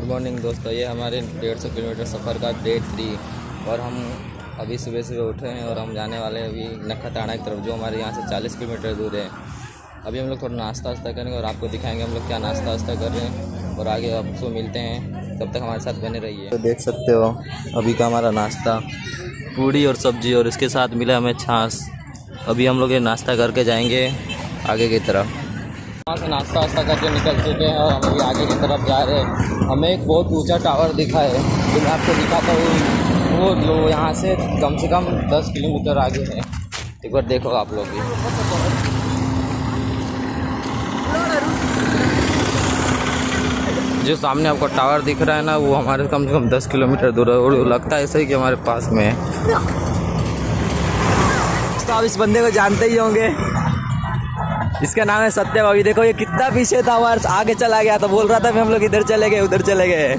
Morning दोस्तों, ये हमारे 150 किलोमीटर सफ़र का डे 3 और हम अभी सुबह सुबह उठे हैं और हम जाने वाले हैं अभी नखत्राणा की तरफ, जो हमारे यहाँ से 40 किलोमीटर दूर है। अभी हम लोग थोड़ा नाश्ता वास्ता करेंगे और आपको दिखाएंगे हम लोग क्या नाश्ता वास्ता कर रहे हैं और आगे आपको मिलते हैं। तब तक हमारे साथ बने रहिए। तो देख सकते हो अभी का हमारा नाश्ता पूड़ी और सब्जी और इसके साथ मिला हमें छाछ। अभी हम लोग ये नाश्ता करके जाएंगे आगे की तरफ। वहाँ से नाश्ता वास्ता करके निकल चुके हैं और हम अभी आगे की तरफ जा रहे हैं। हमें एक बहुत ऊंचा टावर दिखा है जो मैं आपको दिखाता हूँ, वो जो यहाँ से कम 10 किलोमीटर आगे है। एक बार देखो आप लोग भी। जो सामने आपको टावर दिख रहा है ना, वो हमारे कम से कम 10 किलोमीटर दूर है और लगता है ऐसा ही कि हमारे पास में है। तो आप इस बंदे को जानते ही होंगे, इसका नाम है सत्यम। अभी देखो ये कितना पीछे था, हमारे आगे चला गया तो बोल रहा था हम लोग इधर चले गए उधर चले गए।